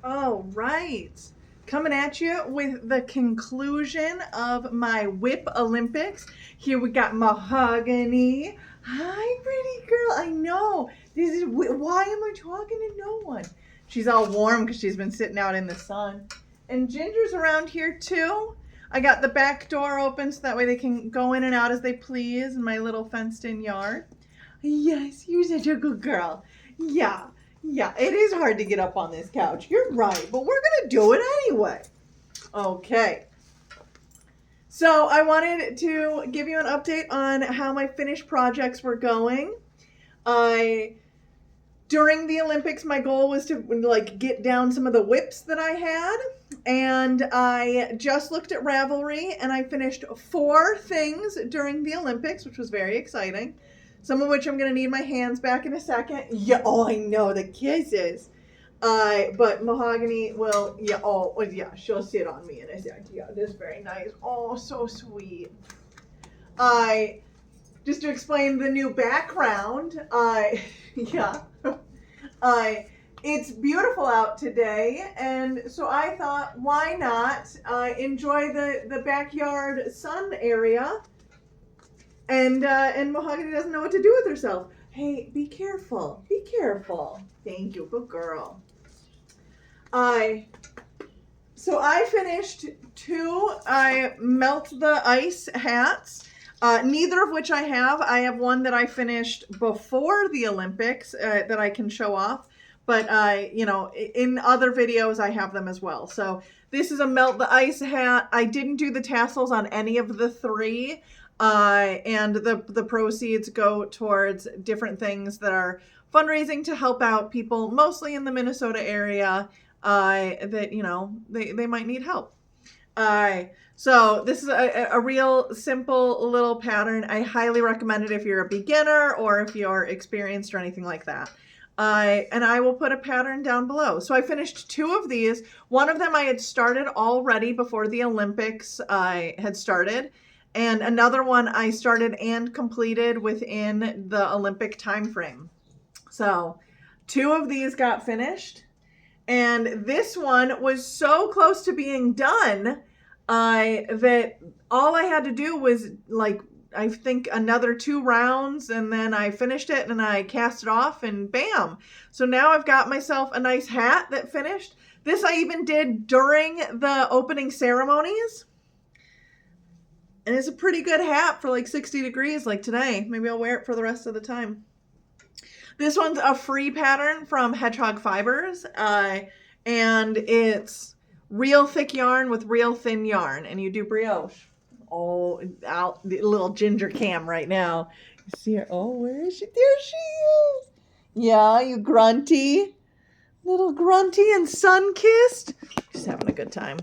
All right. Coming at you with the conclusion of my WIP Olympics. Here we got Mahogany. Hi, pretty girl. I know. Why am I talking to no one? She's all warm because she's been sitting out in the sun. And Ginger's around here too. I got the back door open so that way they can go in and out as they please in my little fenced in yard. Yes, you're such a good girl. Yeah. Yeah, it is hard to get up on this couch. You're right, but we're going to do it anyway. Okay. So I wanted to give you an update on how my finished projects were going. During the Olympics, my goal was to get down some of the WIPs that I had. And I just looked at Ravelry and I finished 4 things during the Olympics, which was very exciting. Some of which I'm going to need my hands back in a second. Yeah, oh, I know, the kisses. But Mahogany will, she'll sit on me in a second. Yeah, this is very nice. Oh, so sweet. Just to explain the new background, it's beautiful out today, and so I thought, why not enjoy the backyard sun area? And Mahogany doesn't know what to do with herself. Hey, be careful. Be careful. Thank you. Good girl. So I finished 2 melt the ice hats. Neither of which I have. I have one that I finished before the Olympics that I can show off. But in other videos I have them as well. So this is a melt the ice hat. I didn't do the tassels on any of the 3. And the proceeds go towards different things that are fundraising to help out people, mostly in the Minnesota area, that, they might need help. So this is a real simple little pattern. I highly recommend it if you're a beginner or if you're experienced or anything like that. And I will put a pattern down below. So I finished 2 of these. One of them I had started already before the Olympics had started. And another one I started and completed within the Olympic time frame. So 2 of these got finished. And this one was so close to being done that all I had to do was I think another 2 rounds, and then I finished it and I cast it off and bam. So now I've got myself a nice hat that finished. This I even did during the opening ceremonies. And it's a pretty good hat for 60 degrees like today. Maybe I'll wear it for the rest of the time. This one's a free pattern from Hedgehog Fibers. And it's real thick yarn with real thin yarn. And you do brioche. Oh, out the little Ginger cam right now. You see her? Oh, where is she? There she is. Yeah, you grunty. Little grunty and sun-kissed. She's having a good time.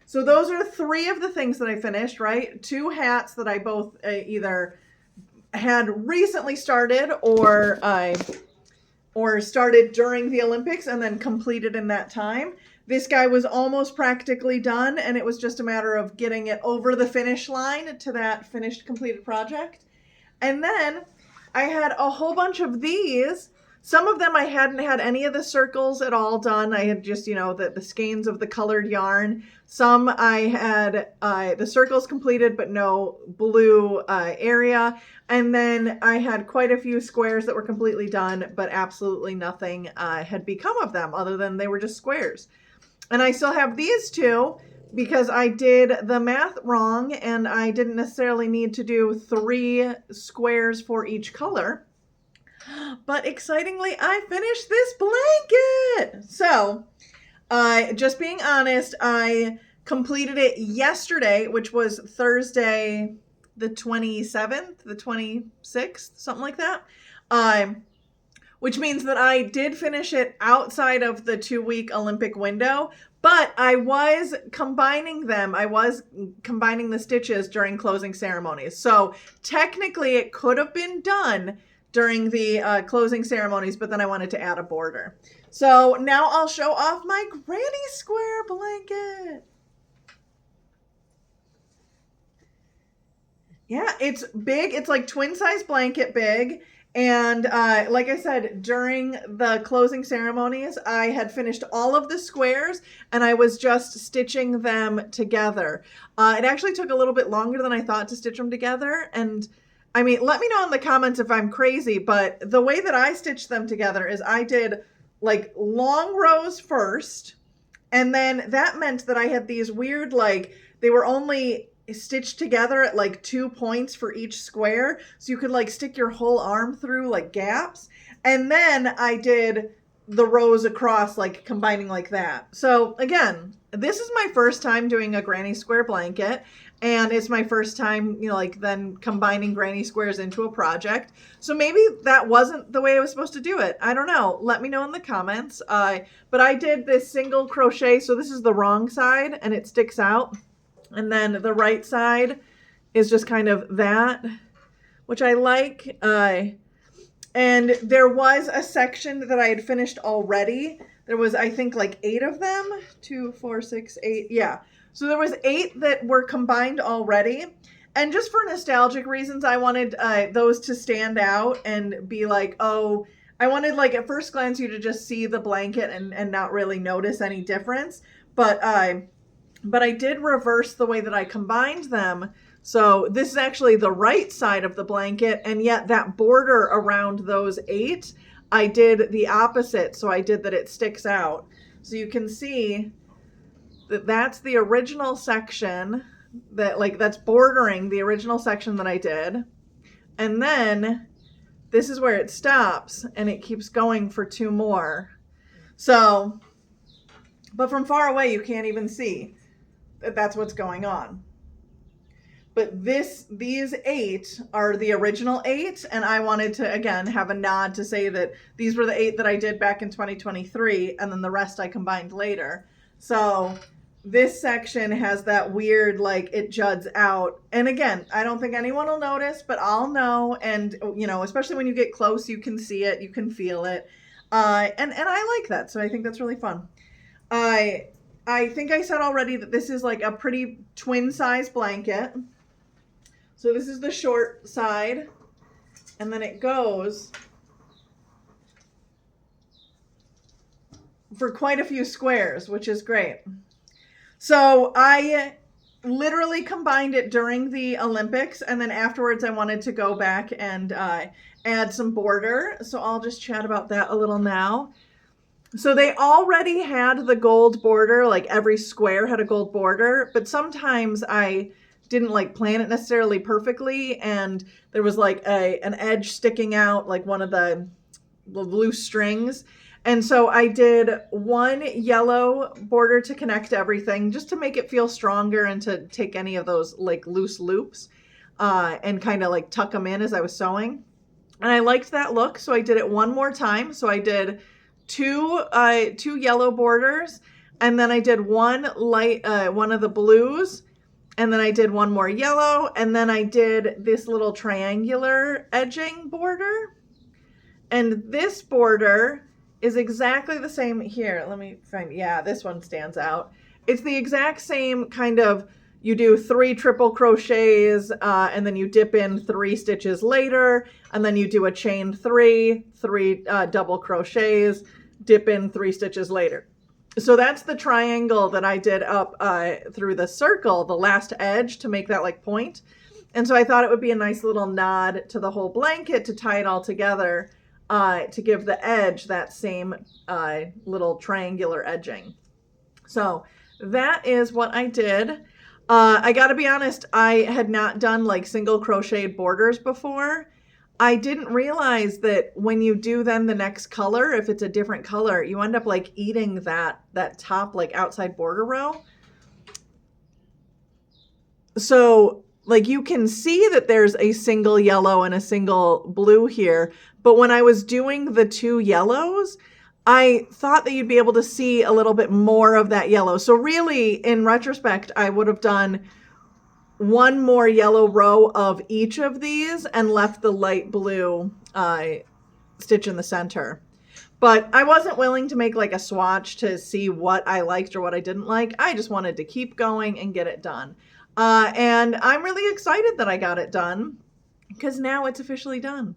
So those are 3 of the things that I finished, right? 2 hats that I both either had recently started or started during the Olympics and then completed in that time. This guy was almost practically done, and it was just a matter of getting it over the finish line to that finished completed project. And then I had a whole bunch of these. Some of them I hadn't had any of the circles at all done. I had just, the skeins of the colored yarn. Some I had the circles completed, but no blue area. And then I had quite a few squares that were completely done, but absolutely nothing had become of them other than they were just squares. And I still have these 2 because I did the math wrong and I didn't necessarily need to do 3 squares for each color. But excitingly, I finished this blanket. So, just being honest, I completed it yesterday, which was Thursday, the 27th, the 26th, something like that. Which means that I did finish it outside of the 2-week Olympic window, but I was combining them. I was combining the stitches during closing ceremonies. So technically it could have been done during the closing ceremonies, but then I wanted to add a border. So now I'll show off my granny square blanket. Yeah, it's big. It's like twin size blanket big. And like I said, during the closing ceremonies, I had finished all of the squares and I was just stitching them together. It actually took a little bit longer than I thought to stitch them together. And I mean, let me know in the comments if I'm crazy, but the way that I stitched them together is I did like long rows first. And then that meant that I had these weird, like, they were only stitched together at like 2 points for each square. So you could like stick your whole arm through like gaps. And then I did the rows across, like combining like that. So again, this is my first time doing a granny square blanket. And it's my first time, you know, like then combining granny squares into a project. So maybe that wasn't the way I was supposed to do it. I don't know. Let me know in the comments. But I did this single crochet. So this is the wrong side and it sticks out. And then the right side is just kind of that, which I like. And there was a section that I had finished already. There was, I think, like 8 of them. 2, 4, 6, 8. Yeah. So there was 8 that were combined already. And just for nostalgic reasons, I wanted those to stand out and be like, oh, I wanted like at first glance you to just see the blanket and not really notice any difference. But I did reverse the way that I combined them. So this is actually the right side of the blanket, and yet that border around those 8, I did the opposite. So I did that it sticks out. So you can see that that's the original section that's bordering the original section that I did. And then this is where it stops and it keeps going for 2 more. So, but from far away, you can't even see that that's what's going on. But these 8 are the original 8. And I wanted to, again, have a nod to say that these were the 8 that I did back in 2023. And then the rest I combined later. So this section has that weird, like it juts out. And again, I don't think anyone will notice, but I'll know. And, you know, especially when you get close, you can see it, you can feel it. And I like that. So I think that's really fun. I think I said already that this is like a pretty twin size blanket. So this is the short side, and then it goes for quite a few squares, which is great. So I literally combined it during the Olympics, and then afterwards I wanted to go back and add some border. So I'll just chat about that a little now. So they already had the gold border, like every square had a gold border, but sometimes I didn't like plan it necessarily perfectly, and there was like an edge sticking out, like one of the loose strings. And so I did one yellow border to connect everything, just to make it feel stronger and to take any of those like loose loops and kind of like tuck them in as I was sewing. And I liked that look, so I did it one more time. So I did two yellow borders, and then I did one of the blues, and then I did one more yellow, and then I did this little triangular edging border. And this border is exactly the same here. Let me find, yeah, this one stands out. It's the exact same kind of, you do 3 triple crochets, and then you dip in 3 stitches later, and then you do a chain 3 double crochets, dip in 3 stitches later. So that's the triangle that I did up through the circle, the last edge, to make that like point. And so I thought it would be a nice little nod to the whole blanket to tie it all together, to give the edge that same little triangular edging. So that is what I did. I gotta be honest, I had not done like single crocheted borders before. I didn't realize that when you do then the next color, if it's a different color, you end up like eating that top like outside border row. So like you can see that there's a single yellow and a single blue here, but when I was doing the 2 yellows, I thought that you'd be able to see a little bit more of that yellow. So really, in retrospect, I would have done one more yellow row of each of these and left the light blue stitch in the center. But I wasn't willing to make like a swatch to see what I liked or what I didn't like. I just wanted to keep going and get it done. And I'm really excited that I got it done, because now it's officially done.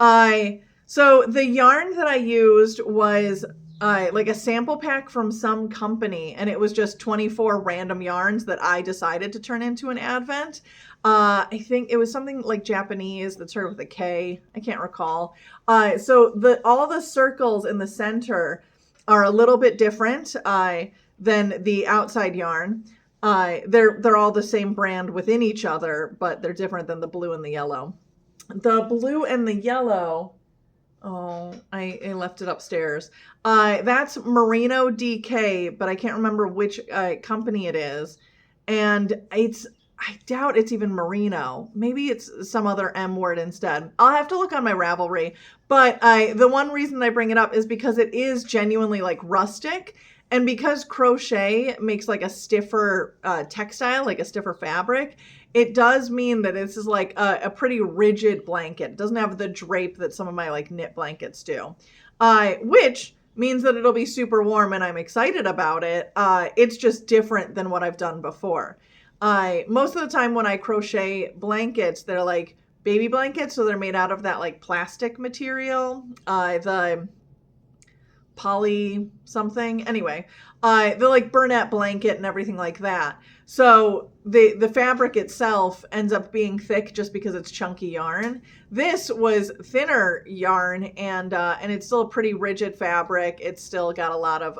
So the yarn that I used was like a sample pack from some company, and it was just 24 random yarns that I decided to turn into an advent. I think it was something like Japanese that started with a K. I can't recall. So all the circles in the center are a little bit different than the outside yarn. They're all the same brand within each other, but they're different than the blue and the yellow. The blue and the yellow. Oh, I left it upstairs. That's Merino DK, but I can't remember which company it is. And I doubt it's even Merino. Maybe it's some other M word instead. I'll have to look on my Ravelry. But the one reason I bring it up is because it is genuinely like rustic. And because crochet makes like a stiffer textile, like a stiffer fabric, it does mean that this is like a pretty rigid blanket. It doesn't have the drape that some of my like knit blankets do, which means that it'll be super warm and I'm excited about it. It's just different than what I've done before. Most of the time when I crochet blankets, they're like baby blankets. So they're made out of that like plastic material, the poly something. Anyway, the like Burnette blanket and everything like that. So the fabric itself ends up being thick just because it's chunky yarn. This was thinner yarn and it's still a pretty rigid fabric. It's still got a lot of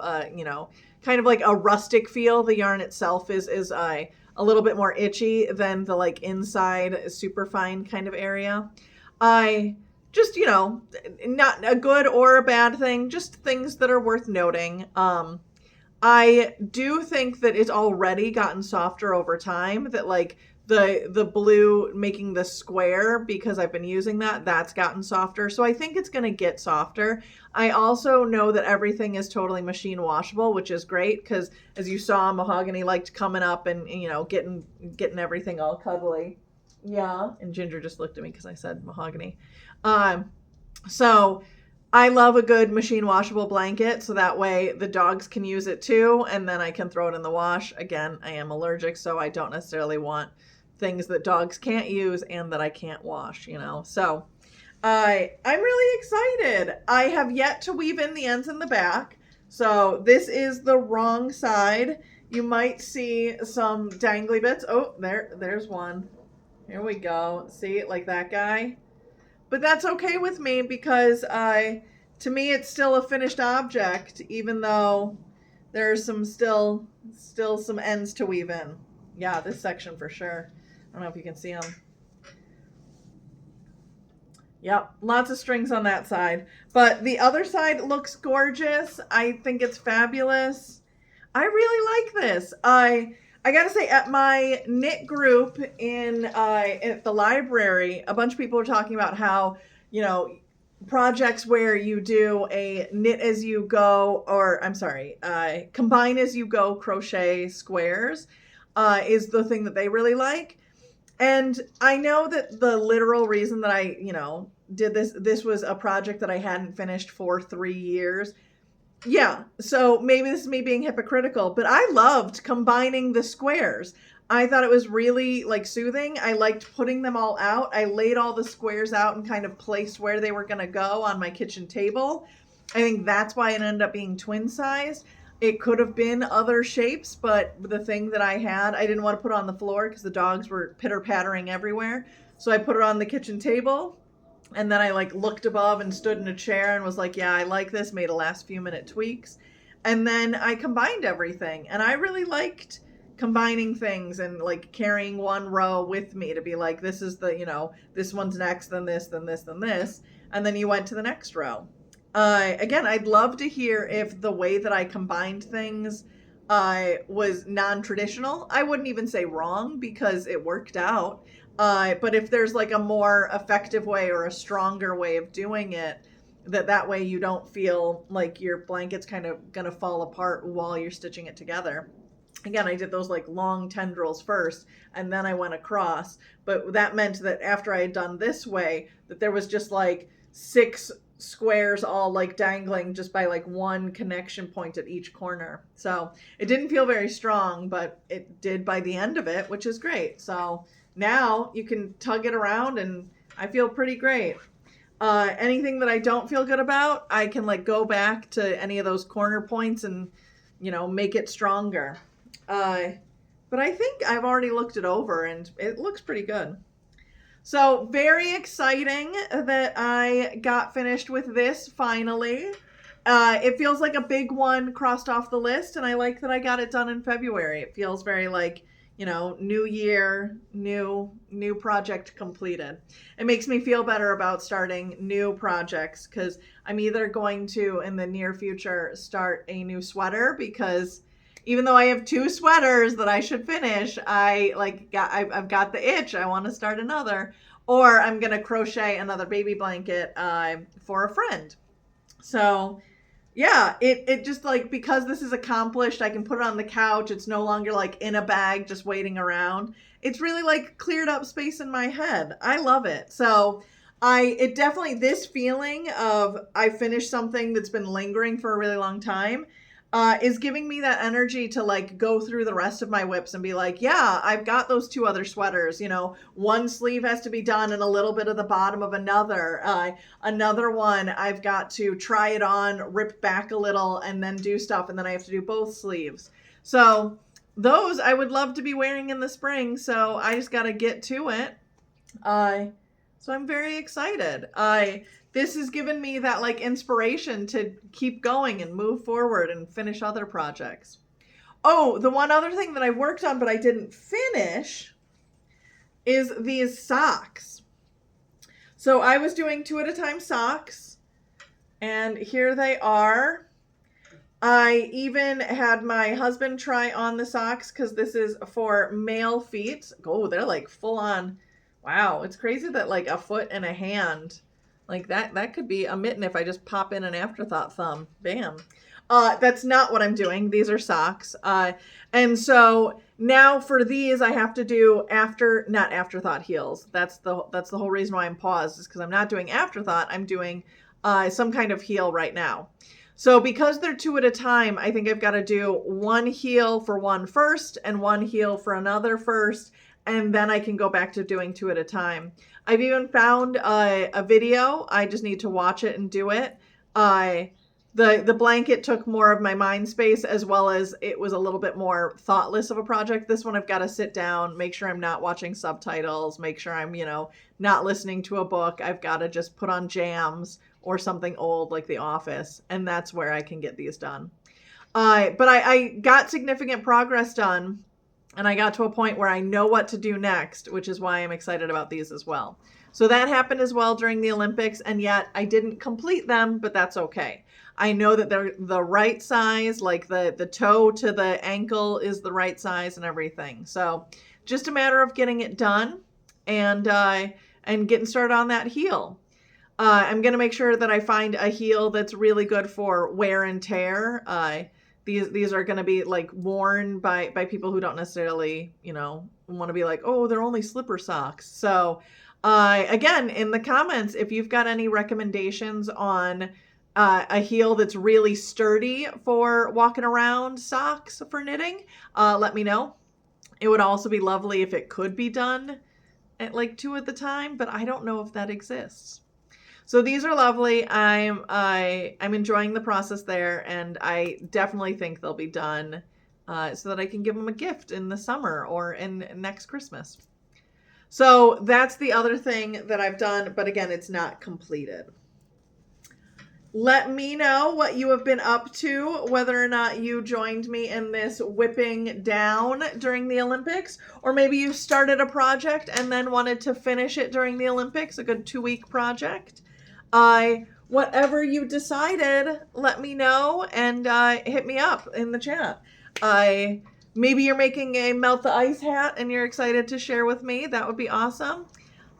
kind of like a rustic feel. The yarn itself is a little bit more itchy than the like inside super fine kind of area. Just, not a good or a bad thing, just things that are worth noting. I do think that it's already gotten softer over time, that like the blue making the square, because I've been using that's gotten softer. So I think it's going to get softer. I also know that everything is totally machine washable, which is great because as you saw, Mahogany liked coming up and getting everything all cuddly. Yeah. And Ginger just looked at me because I said Mahogany. So I love a good machine washable blanket, so that way the dogs can use it too, and then I can throw it in the wash. Again, I am allergic, so I don't necessarily want things that dogs can't use and that I can't wash, So I'm really excited. I have yet to weave in the ends in the back, so this is the wrong side. You might see some dangly bits. Oh, there's one. Here we go. See, like that guy? But that's okay with me because to me it's still a finished object, even though there's some still some ends to weave in. Yeah, this section for sure. I don't know if you can see them. Yep, lots of strings on that side. But the other side looks gorgeous. I think it's fabulous. I really like this. I gotta say, at my knit group at the library, a bunch of people were talking about how, projects where you do a knit as you go, or I'm sorry, combine as you go crochet squares is the thing that they really like. And I know that the literal reason that I, did this was a project that I hadn't finished for 3 years. Yeah, so maybe this is me being hypocritical, but I loved combining the squares. I thought it was really like soothing. I liked putting them all out. I laid all the squares out and kind of placed where they were going to go on my kitchen table. I think that's why it ended up being twin sized. It could have been other shapes, but the thing that I had, I didn't want to put on the floor because the dogs were pitter pattering everywhere. So I put it on the kitchen table. And then I like looked above and stood in a chair and was like, yeah, I like this, made a last few minute tweaks. And then I combined everything. And I really liked combining things and like carrying one row with me to be like, this is the, this one's next, then this, then this, then this. And then you went to the next row. Again, I'd love to hear if the way that I combined things was non-traditional. I wouldn't even say wrong because it worked out. But if there's like a more effective way or a stronger way of doing it, that way you don't feel like your blanket's kind of gonna fall apart while you're stitching it together. Again, I did those like long tendrils first and then I went across, but that meant that after I had done this way, that there was just like 6 squares all like dangling just by like one connection point at each corner. So it didn't feel very strong, but it did by the end of it, which is great. So now you can tug it around and I feel pretty great. Anything that I don't feel good about, I can like go back to any of those corner points and, make it stronger. But I think I've already looked it over and it looks pretty good. So very exciting that I got finished with this finally. It feels like a big one crossed off the list, and I like that I got it done in February. It feels very like, new year, new project completed. It makes me feel better about starting new projects because I'm either going to, in the near future, start a new sweater because even though I have 2 sweaters that I should finish, I've got the itch. I want to start another, or I'm gonna crochet another baby blanket for a friend. So yeah, it just like, because this is accomplished, I can put it on the couch. It's no longer like in a bag just waiting around. It's really like cleared up space in my head. I love it. So it definitely, this feeling of I finished something that's been lingering for a really long time is giving me that energy to like go through the rest of my WIPs and be like, yeah, I've got those 2 other sweaters. One sleeve has to be done and a little bit of the bottom of another. Another one, I've got to try it on, rip back a little, and then do stuff. And then I have to do both sleeves. So those I would love to be wearing in the spring. So I just got to get to it. So I'm very excited. This has given me that like inspiration to keep going and move forward and finish other projects. Oh, the one other thing that I worked on but I didn't finish is these socks. So I was doing 2 at a time socks, and here they are. I even had my husband try on the socks because this is for male feet. Oh, they're like full on. Wow, it's crazy that like a foot and a hand, like that could be a mitten if I just pop in an afterthought thumb. Bam. That's not what I'm doing. These are socks. And so now for these, I have to do not afterthought heels. That's the whole reason why I'm paused, is because I'm not doing afterthought. I'm doing some kind of heel right now. So because they're 2 at a time, I think I've got to do 1 heel for one first and 1 heel for another first. And then I can go back to doing 2 at a time. I've even found a video. I just need to watch it and do it. The blanket took more of my mind space, as well as it was a little bit more thoughtless of a project. This one I've got to sit down, make sure I'm not watching subtitles, make sure I'm, not listening to a book. I've got to just put on jams or something old like The Office, and that's where I can get these done. But I got significant progress done. And I got to a point where I know what to do next, which is why I'm excited about these as well. So that happened as well during the Olympics, and yet I didn't complete them, but that's okay. I know that they're the right size, like the toe to the ankle is the right size and everything. So just a matter of getting it done and getting started on that heel. I'm going to make sure that I find a heel that's really good for wear and tear. These are going to be like worn by people who don't necessarily, want to be like, oh, they're only slipper socks. So again, in the comments, if you've got any recommendations on a heel that's really sturdy for walking around socks for knitting, let me know. It would also be lovely if it could be done at like 2 at the time, but I don't know if that exists. So these are lovely. I'm enjoying the process there, and I definitely think they'll be done so that I can give them a gift in the summer or in next Christmas. So that's the other thing that I've done, but again, it's not completed. Let me know what you have been up to, whether or not you joined me in this whipping down during the Olympics, or maybe you started a project and then wanted to finish it during the Olympics, a good 2-week project. Whatever you decided, let me know and hit me up in the chat. Maybe you're making a melt the ice hat and you're excited to share with me. That would be awesome.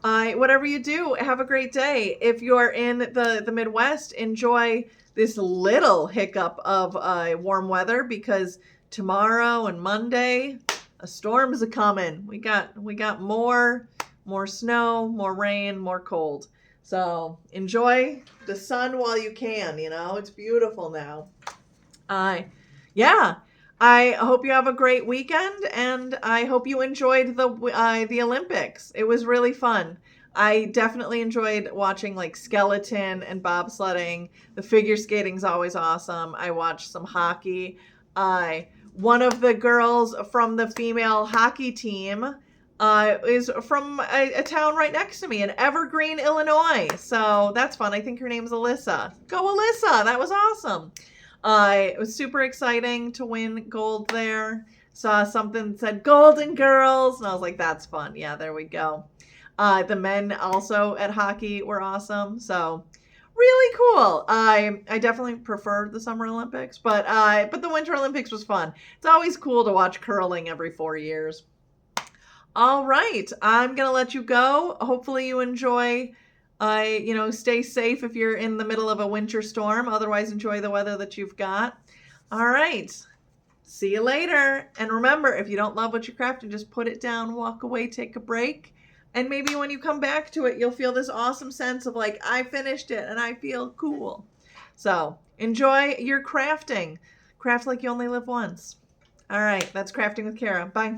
Whatever you do, have a great day. If you're in the Midwest, enjoy this little hiccup of warm weather, because tomorrow and Monday, a storm's a coming. We got more snow, more rain, more cold. So enjoy the sun while you can, it's beautiful now. Yeah, I hope you have a great weekend, and I hope you enjoyed the Olympics. It was really fun. I definitely enjoyed watching like skeleton and bobsledding. The figure skating's always awesome. I watched some hockey. One of the girls from the female hockey team is from a town right next to me in Evergreen, Illinois. So that's fun. I think her name's Alyssa. Go Alyssa! That was awesome. It was super exciting to win gold there. Saw something that said Golden Girls, and I was like, that's fun. Yeah, there we go. The men also at hockey were awesome. So really cool. I definitely preferred the Summer Olympics, but the Winter Olympics was fun. It's always cool to watch curling every 4 years. All right, I'm gonna let you go. Hopefully you enjoy. Stay safe if you're in the middle of a winter storm. Otherwise, enjoy the weather that you've got. All right. See you later. And remember, if you don't love what you're crafting, just put it down, walk away, take a break. And maybe when you come back to it, you'll feel this awesome sense of like, I finished it and I feel cool. So enjoy your crafting. Craft like you only live once. All right. That's Crafting with Kara. Bye.